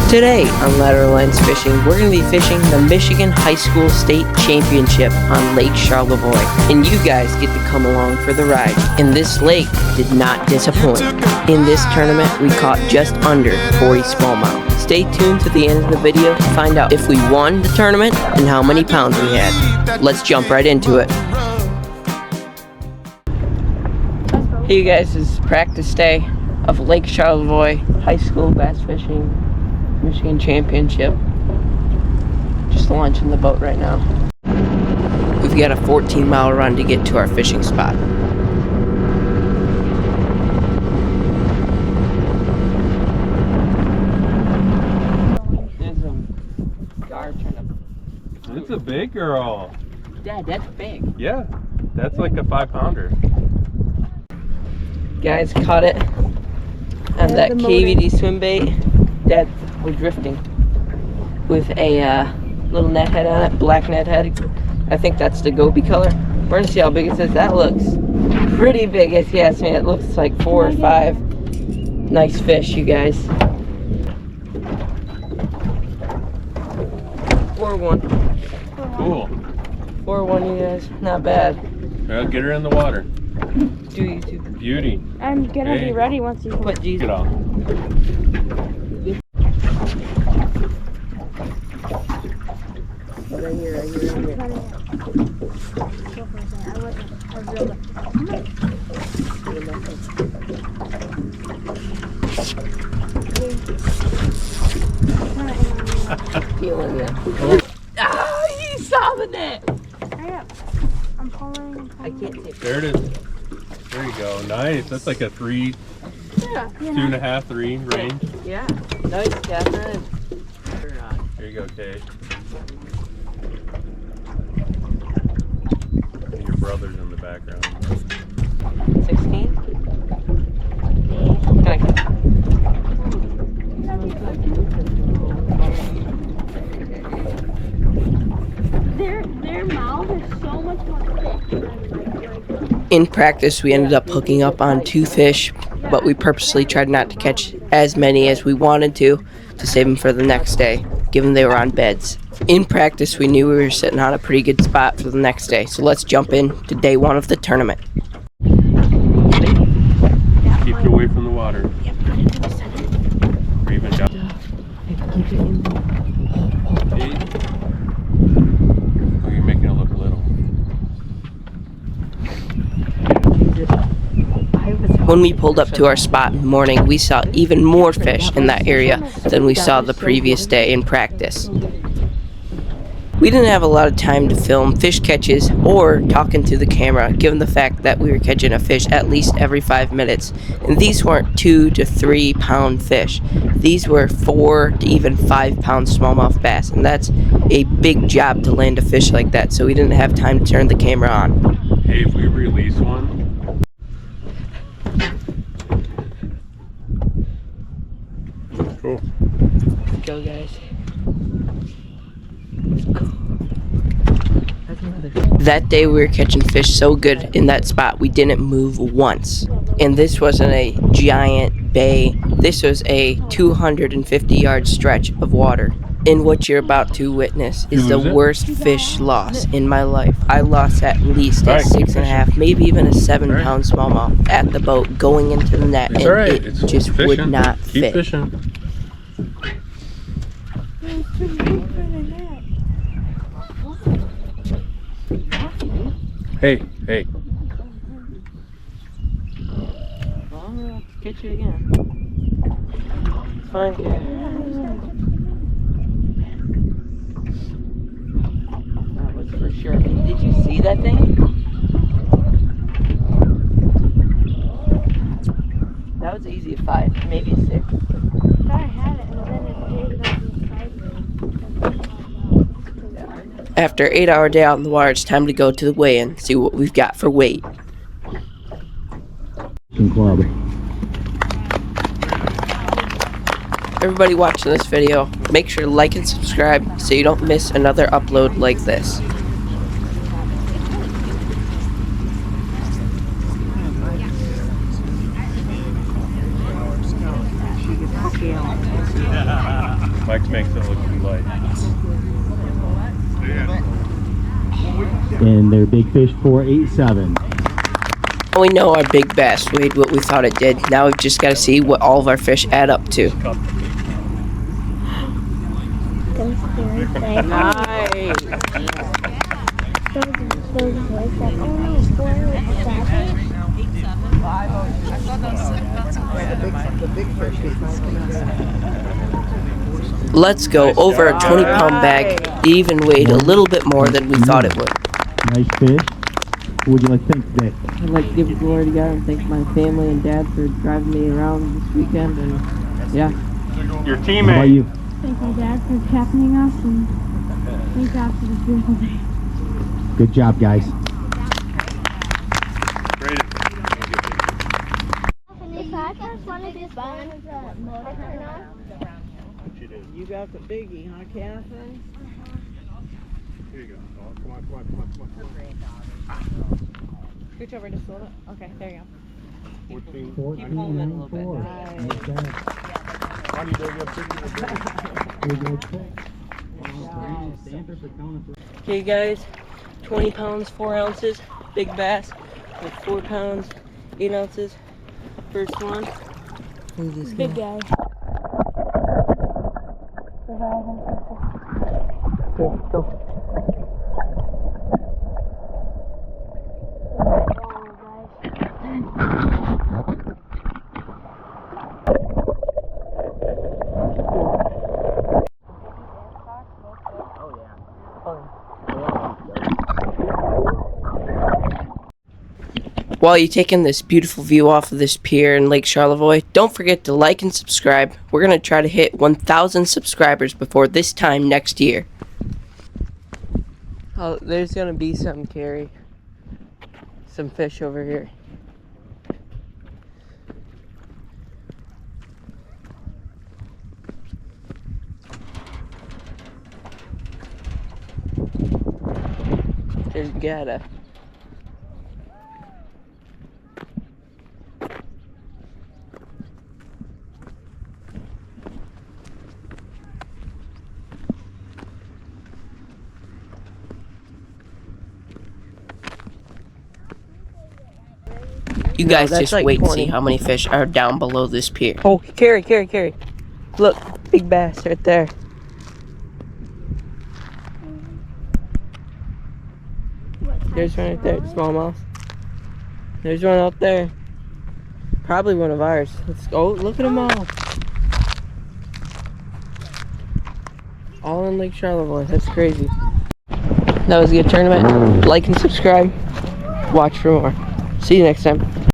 Today on Ladderlines Fishing, we're going to be fishing the Michigan High School State Championship on Lake Charlevoix. And you guys get to come along for the ride. And this lake did not disappoint. In this tournament, we caught just under 40 smallmouth. Stay tuned to the end of the video to find out if we won the tournament and how many pounds we had. Let's jump right into it. Hey you guys, this is practice day of Lake Charlevoix High School Bass Fishing Michigan Championship. Just launching the boat right now. We've got a 14-mile run to get to our fishing spot. There's a gar trying to... It's a big girl. Dad, that's big. Yeah, that's like a 5-pounder. Guys, caught it on that KVD swim bait. Dad, we're drifting with a little net head on it, black net head. I think that's the goby color. We're gonna see how big it is. That looks pretty big if you ask me. It looks like 4 or 5 nice fish, you guys. 4-1. Cool. 4-1, you guys. Not bad. Well, get her in the water. Do you too? Beauty. I'm gonna be ready once you Put Jesus. Get off. Right here. Feeling it. Ah, he saw the net. I'm pulling. I can't take it. There it is. There you go. Nice. That's like a 3, Yeah. 2.5, 3 range. Yeah. Nice, Catherine. There you go, Kay. And your brother's in the background. 16? Their mouth is so much more thick. In practice, we ended up hooking up on 2 fish, but we purposely tried not to catch as many as we wanted to save them for the next day, given they were on beds. In practice, we knew we were sitting on a pretty good spot for the next day, so let's jump in to day 1 of the tournament. Keep it away from the water. Or even down. Oh, you're making it look little. When we pulled up to our spot in the morning, we saw even more fish in that area than we saw the previous day in practice. We didn't have a lot of time to film fish catches or talking to the camera, given the fact that we were catching a fish at least every 5 minutes. And these weren't 2 to 3 pound fish. These were 4 to even 5 pound smallmouth bass, and that's a big job to land a fish like that, so we didn't have time to turn the camera on. Hey, if we release one, cool. Let's go, guys. That day we were catching fish so good in that spot we didn't move once. And this wasn't a giant bay. This was a 250-yard stretch of water. And what you're about to witness is the worst fish loss in my life. I lost at least a 6.5, maybe even a 7-pound smallmouth at the boat going into the net, and it just would not fit. Keep fishing. Hey. I'll catch you again. It's fine. That was for sure. Did you see that thing? That was easy at 5, maybe a 6. I thought I had it, and then it gave it up. After an 8-hour day out in the water, it's time to go to the weigh-in, see what we've got for weight. Everybody watching this video, make sure to like and subscribe so you don't miss another upload like this. Yeah. Mike's makes it look too light. And their big fish 487. We know our big bass weighed what we thought it did. Now we've just got to see what all of our fish add up to. Nice. Let's go. Over a 20-pound bag. It even weighed a little bit more than we thought it would. Nice fish. What would you like to think today? I'd like to give glory to God and thank my family and dad for driving me around this weekend. And yeah. Your How about teammate. you? Thank my dad for captaining us, and thank God for this beautiful day. Good job, guys. Great. If I just wanted this one with the motor turn on. You got the biggie, huh, Catherine? Here you go. Oh, come on, come on, come on, come on, come on. Scooch over just a little bit. Okay, there you go. 14. Keep holding it a little bit. Honey, they'll get Okay, guys. 20 pounds, 4 ounces. Big bass. With 4 pounds, 8 ounces. First one. Big guy. Go. While you take in this beautiful view off of this pier in Lake Charlevoix, don't forget to like and subscribe. We're going to try to hit 1,000 subscribers before this time next year. Oh, there's going to be some, Carrie. Some fish over here. There's gotta. You guys just like wait and see how many fish are down below this pier. Oh, Carrie. Look, big bass right there. There's one right there, smallmouth. There's one out there. Probably one of ours. Let's go. Look at them all. All in Lake Charlevoix. That's crazy. That was a good tournament. Like and subscribe. Watch for more. See you next time.